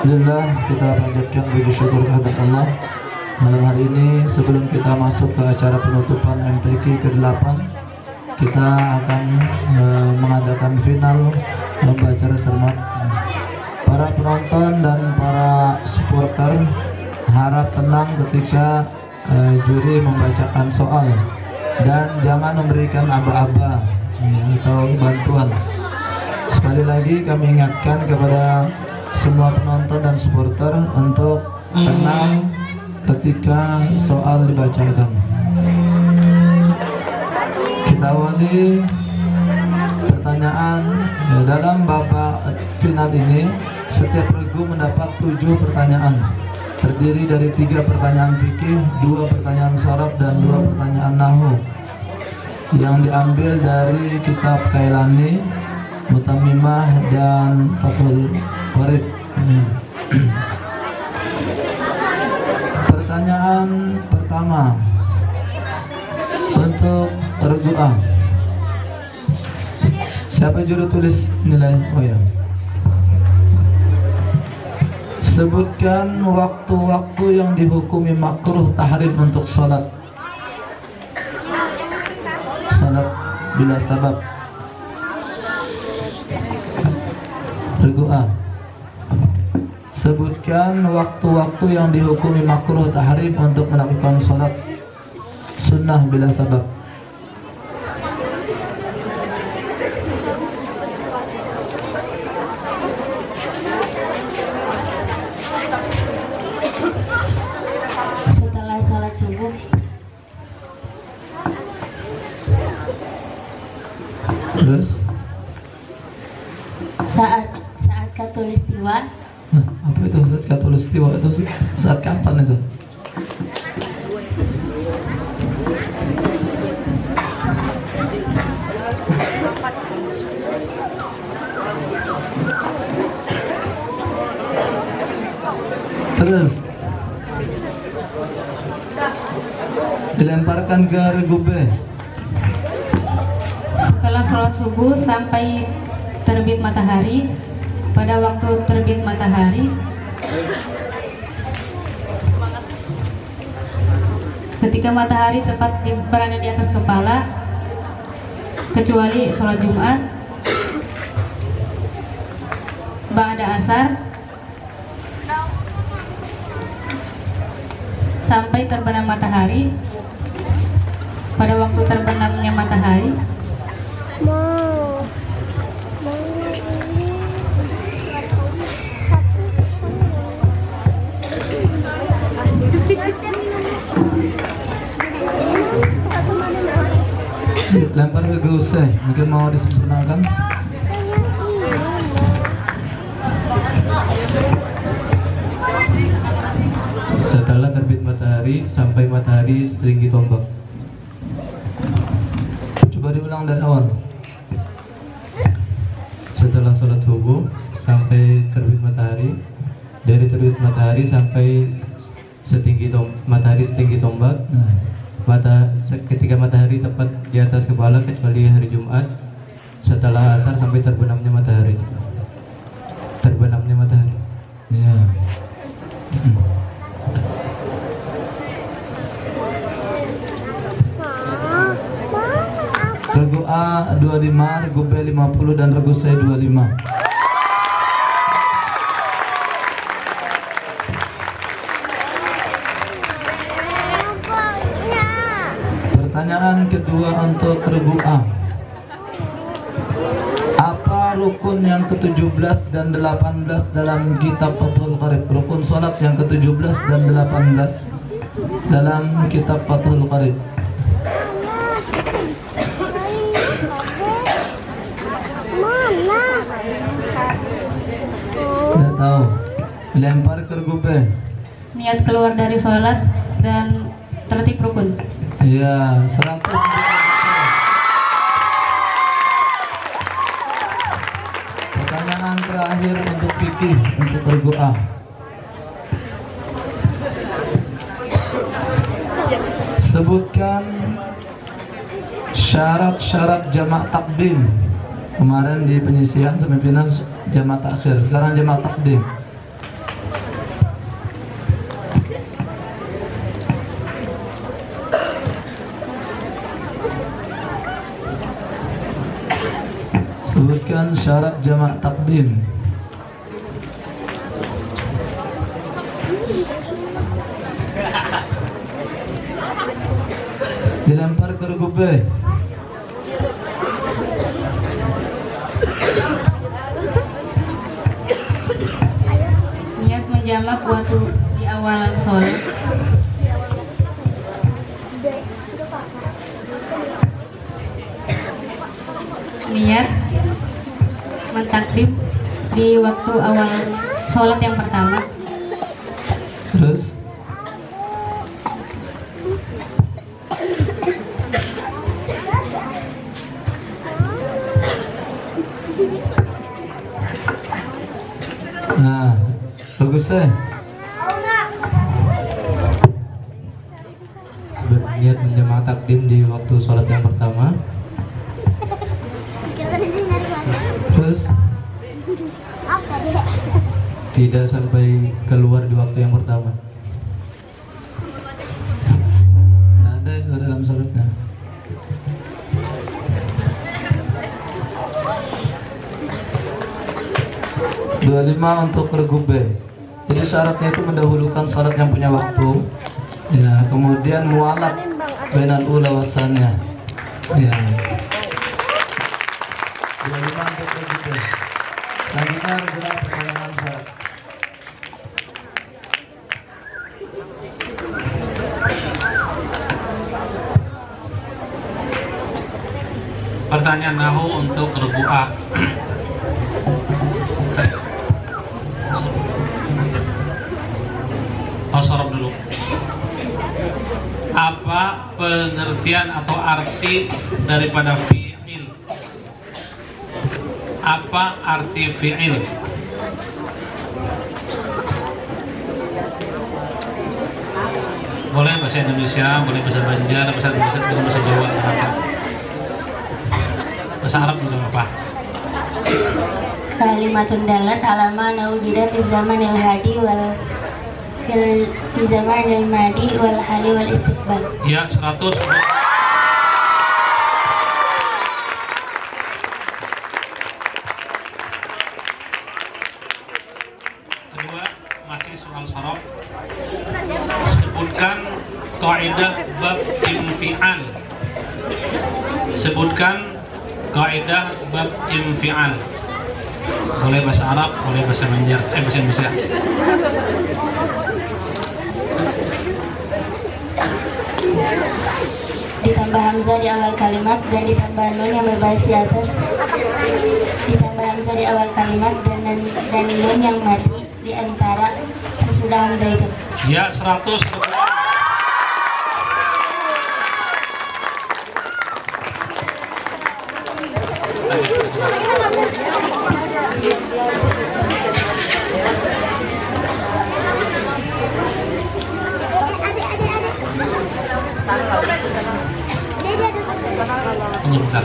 Alhamdulillah, kita panjatkan puji syukur kepada Allah. Malam hari ini sebelum kita masuk ke acara penutupan MTQ ke-8, kita akan mengadakan final lomba acara cermat. Para penonton dan para supporter harap tenang ketika juri membacakan soal, dan jangan memberikan aba-aba atau bantuan. Sekali lagi kami ingatkan kepada semua penonton dan supporter untuk tenang ketika soal dibacakan. Kita awali pertanyaan. Dalam babak final ini setiap regu mendapat 7 pertanyaan, terdiri dari 3 pertanyaan fikih, 2 pertanyaan syarat, dan 2 pertanyaan nahwu yang diambil dari kitab Kailani, Mutamimah, dan Fathul Qorib. Pertanyaan pertama untuk regu A. Siapa juru tulis nilai? Oh ya. Sebutkan waktu-waktu yang dihukumi makruh tahrim untuk salat bila sabab. Regu A. Sebutkan waktu-waktu yang dihukumi makruh tahrim untuk melakukan salat sunnah bila sabab. Setelah salat subuh. Terus? Saat Khatulistiwa. Apa itu saat Khatulistiwa? Itu saat kapan itu? Terus dilemparkan ke regu B. Setelah sholat subuh sampai terbit matahari. Pada waktu terbit matahari, ketika matahari tepat berada di atas kepala, kecuali sholat Jumat, ba'da asar, sampai terbenam matahari. Pada waktu terbenamnya matahari, lempar ke Guseh, mungkin mau disempurnakan. Setelah terbit matahari sampai matahari setinggi tombak. Coba diulang dari awal. Setelah sholat subuh sampai terbit matahari, dari terbit matahari sampai matahari setinggi tombak. Ketika matahari tepat di atas kepala kecuali hari Jumat, setelah asar sampai terbenamnya matahari. Ya. Regu A 25, regu B 50, dan regu C 25. Pertanyaan kedua untuk regu A. Apa rukun yang ke-17 dan 18 dalam kitab Fathul Qorib? Rukun salat yang ke-17 dan 18 dalam kitab Fathul Qorib. Tidak tahu. Lempar ke regu B. niat keluar dari sholat dan tertib rukun. Iya, 100. Pertanyaan terakhir untuk fikih untuk regu A. Sebutkan syarat-syarat jamak takdim. Kemarin di penyisihan semifinal jamak takhir, sekarang jamak takdim. Sebutkan syarat jamak takdim. Dilempar ke regu B. Niat menjamak waktu di awal sholat. Niat mentakdim di waktu awal sholat yang pertama. Terus nah, bagus ya. Berniat menjamak takdim di waktu sholat yang pertama. Terus tidak sampai keluar di waktu yang pertama. Nah, ada itu dalam sholatnya. Dua lima untuk regu B. Jadi syaratnya itu mendahulukan syarat yang punya waktu. Ya, kemudian mualaf bainal ula wasannya. Ya. 25 untuk regu B. Selanjutnya adalah pertanyaan syarat. Pertanyaan nahu untuk regu A. Sorot dulu. Apa pengertian atau arti daripada fi'il? Apa arti fi'il? Boleh bahasa Indonesia, boleh bahasa Banjar, bahasa Indonesia, bahasa Jawa, bahasa Arab juga apa? Kalimatun dalat alama naujidat fi zamanil hadi wal fi zamanil madi wal hali wal istiqbal. Ya, 100. Kedua, masih soal sorof. Sebutkan kaidah bab infial. Sebutkan kaidah bab infial. Boleh bahasa Arab, boleh bahasa Banjar, bahasa Indonesia. Ditambah hamzah di awal kalimat dan ditambah nun yang berbaris di atas. Ditambah hamzah di awal kalimat dan nun yang mati di antara sesudah hamzah itu. Ya, 100. Tunggu bentar.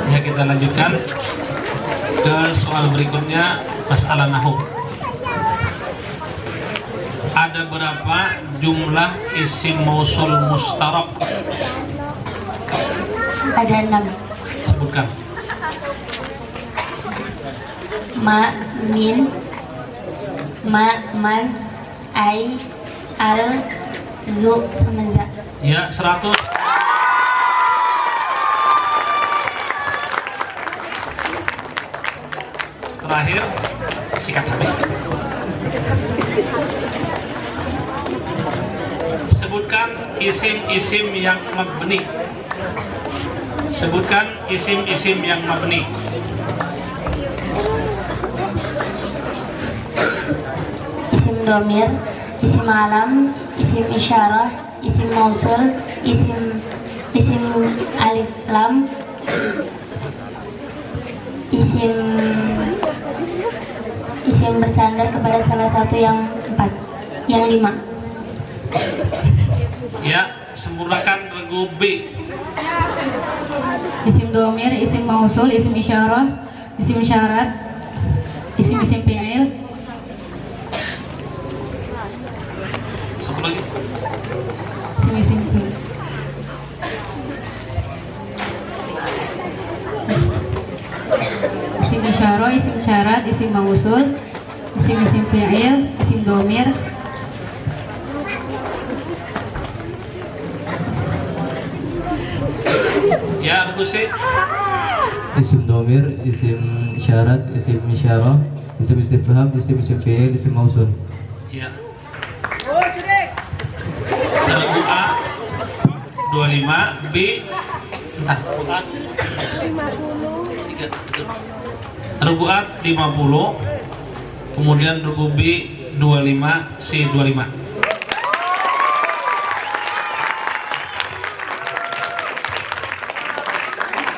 Ya, kita lanjutkan ke soal berikutnya, masalah nahu. Ada berapa jumlah isim mausul mustarak? Ada 6. Sebutkan. Ma, min, ma, man, ai, al, zu, sama za. Ya, 100. terakhir sikat habis. Sebutkan isim-isim yang mabni. Sebutkan isim-isim yang mabni. Isim domir, isim alam, isim isyarah, isim mausul, isim alif lam, isim bersandar kepada salah satu yang 5. Ya, sempurnakan regu B. Isim domir, isim mausul, isim isyarah, isim syarat, isim fi'il, Satu lagi. isim fi'il. Isim isyarah, isim syarat, isim mausul, isim fi'il, isim domir, Ya, regu C. Isim domir, isim syarat, isim isyarah, isim istifham, isim fi'il, isim mausul. Ya. Regu A 25, B entah. Regu A 50, kemudian regu B 25, C 25.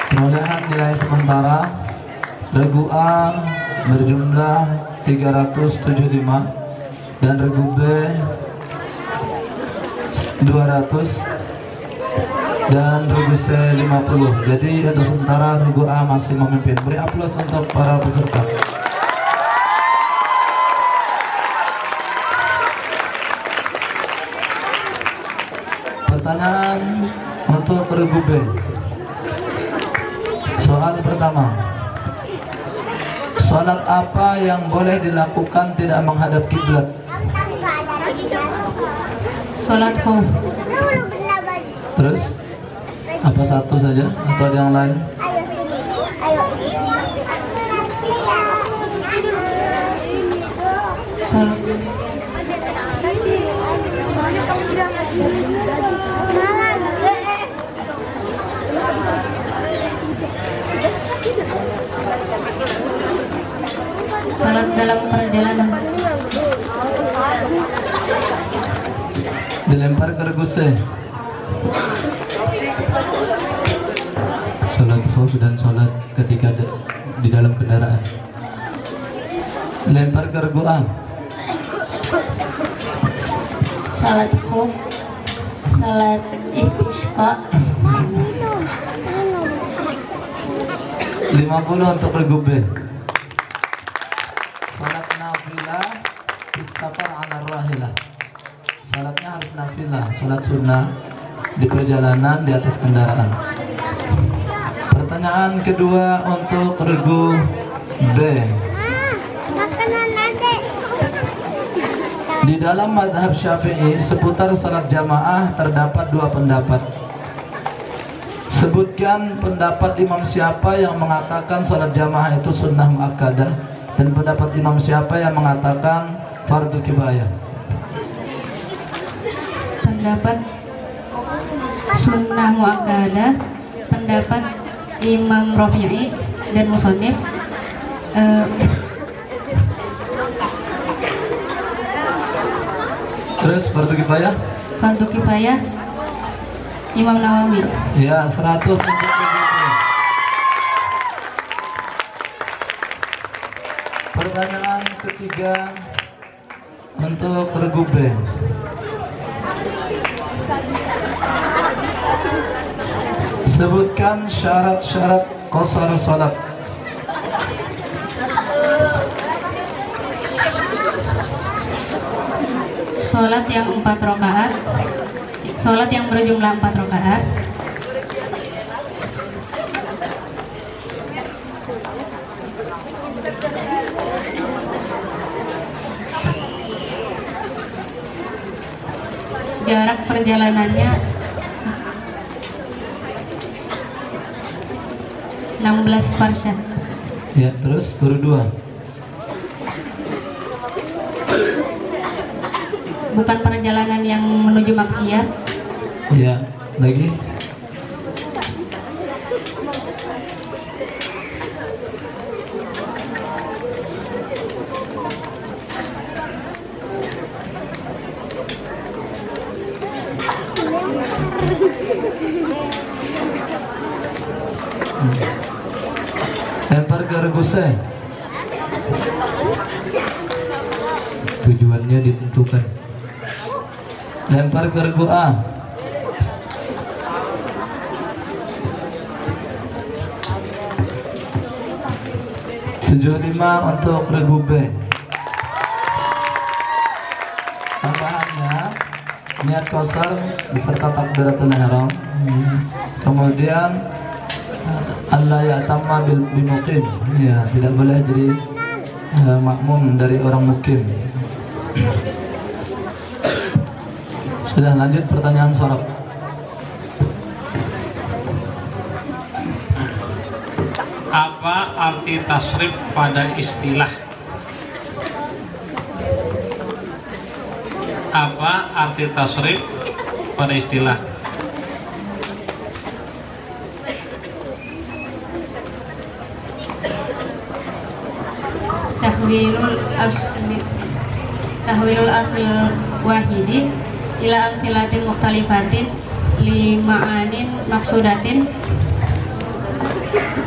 Perolehan nilai sementara regu A berjumlah 375 dan regu B 200 dan regu C 50. Jadi untuk sementara regu A masih memimpin. Beri aplaus untuk para peserta. Pertanyaan untuk regu B. Soal pertama, sholat apa yang boleh dilakukan tidak menghadap kiblat? sholat khauf, Terus, apa satu saja atau ada yang lain? sholat sholat dalam perjalanan, Dilempar ke regu C. Sholat khauf dan sholat ketika di dalam kendaraan. Lempar ke regu A. Salat khauf, salat istisqa, 50 untuk regu B. Salat nafilah istafar ala rahilah. Salatnya harus nafilah, salat sunnah di perjalanan di atas kendaraan. Pertanyaan kedua untuk regu B. Di dalam mazhab Syafi'i seputar salat jamaah terdapat dua pendapat. Sebutkan pendapat imam siapa yang mengatakan salat jamaah itu sunnah muakkadah dan pendapat imam siapa yang mengatakan fardu kifayah. pendapat sunnah muakkadah, pendapat Imam Rafi'i dan Musannif, Terus fardu kifayah? fardu kifayah Imam Nawawi. Ya, 100 untuk regu B. Pertanyaan ketiga untuk regu B. Sebutkan syarat-syarat qasar salat. Salat yang 4 rakaat, salat yang berjumlah 4 rakaat, jarak perjalanannya 16 farsad. Ya, terus baru dua. bukan perjalanan yang menuju maksiat. Ya, lagi. Lempar ke rebusnya. Tujuannya ditentukan. Lempar ke regu A. Tujuh lima untuk regu B. Tambahannya niat kosar beserta takbiratul ihram. Kemudian Allah ya tamma bil bimukim, ya tidak boleh jadi makmum dari orang mukim. Sudah, lanjut pertanyaan sorab. Apa arti tasrif pada istilah? Apa arti tasrif pada istilah? Tahwilul asl wahidi ila amsilatin mukhtalifatin li ma'anin maksudatin.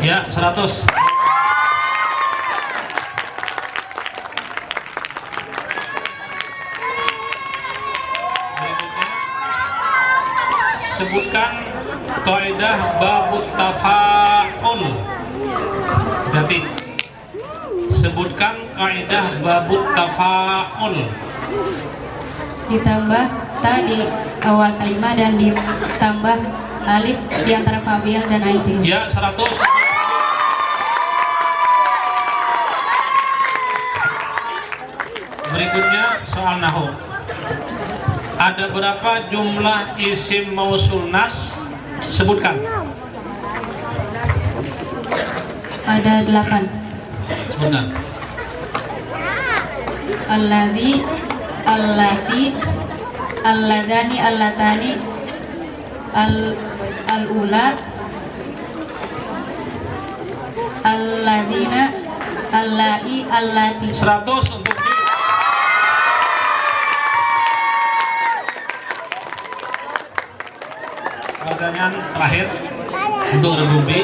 Ya, 100. Berikutnya, sebutkan kaidah babut tafa'ul. Jadi, sebutkan kaidah babut tafa'ul. Ditambah ta di awal kalimat dan ditambah alif di antara fa'il dan aidin. Ya, 100. Berikutnya soal nahwu. Ada berapa jumlah isim mausul nas? Sebutkan. Ada 8. Sebutkan. Alladzi, allati, alladani, allatani, al-ula, alladzina, allai, allati. 100 untuk pertanyaan terakhir untuk Ruby.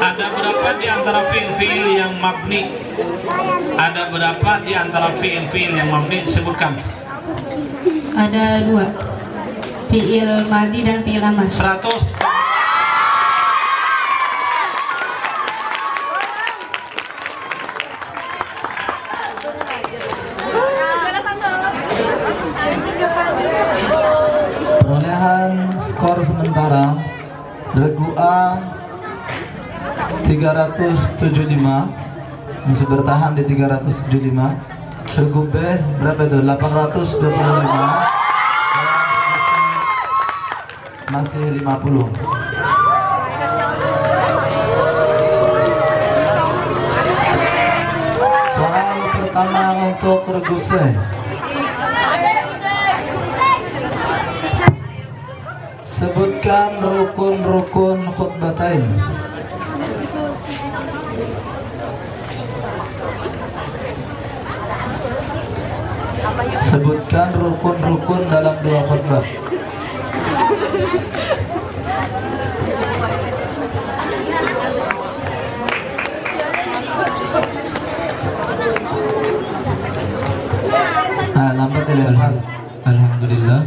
Ada berapa di antara fiil-fiil yang mabni? Ada berapa di antara fiil-fiil yang mabni? Sebutkan. Ada 2, fiil madhi dan fiil amar. 100. Perolehan skor sementara regu A 375, masih bertahan di 375. Regu B berapa itu? 825, masih 50. Soal pertama untuk regu C. Sebutkan rukun-rukun khutbatain. Sebutkan rukun-rukun dalam 2 khutbah. Lambat ya. Alhamdulillah,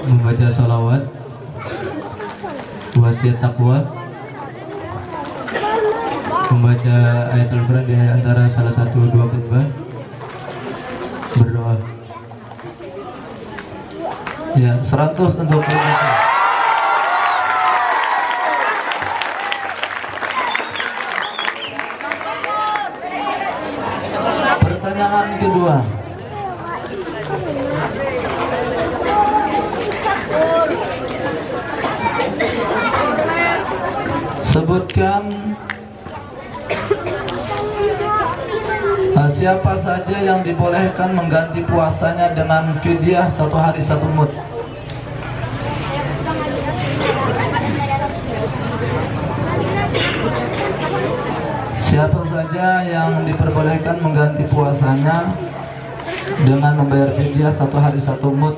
membaca salawat, wasiat takwa, membaca ayat Al-Quran di antara salah satu 2 khutbah, berdoa. Ya, 100 untuk membaca. Pertanyaan kedua. Sebutkan Siapa saja yang dibolehkan mengganti puasanya dengan fidyah 1 hari 1 mud? Siapa saja yang diperbolehkan mengganti puasanya dengan membayar fidyah 1 hari 1 mud?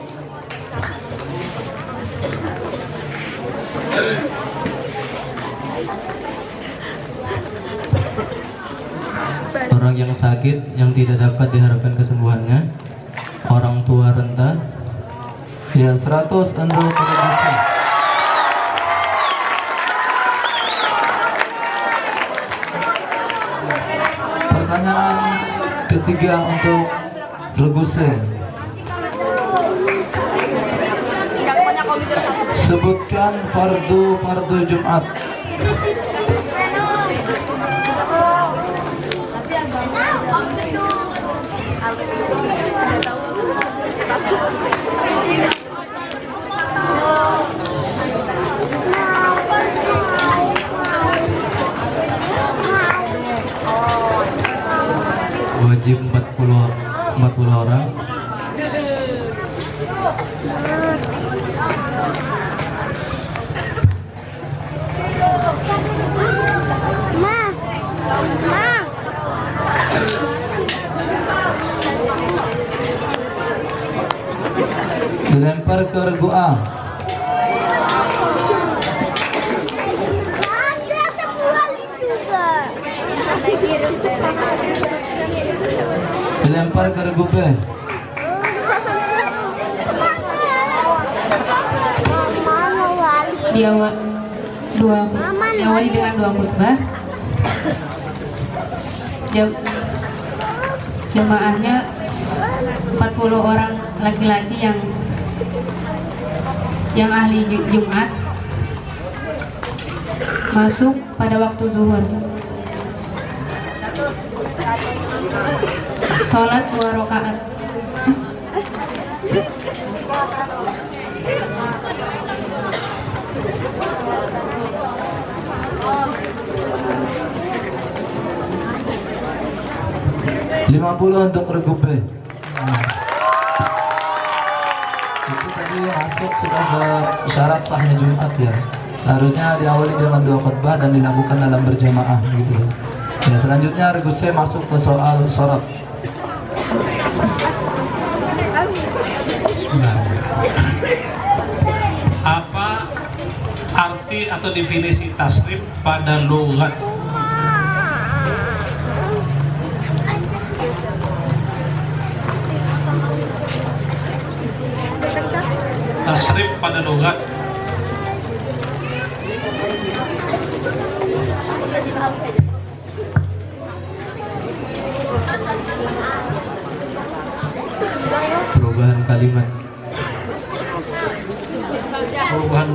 Orang yang sakit yang tidak dapat diharapkan kesembuhannya, orang tua renta. Ya, 100 untuk Regupe. Pertanyaan ketiga untuk Regupe. Sebutkan fardu Jumat. Wajib 40 orang. Dilempar ke regu A. Dilempar ke regu B. Diawali dengan 2 khutbah. Jemaahnya 40 orang laki-laki yang ahli Jumat, masuk pada waktu zuhur. Sholat 2 rakaat. $50 untuk Regupe. Itu tadi masuk sudah ke syarat sahnya Jumat ya. Seharusnya diawali dengan 2 khutbah dan dilakukan dalam berjamaah gitu. Ya, selanjutnya Regupe masuk ke soal sorab. Apa arti atau definisi tasrif pada logat? Tasrif pada logat. Perubahan kalimat. Perubahan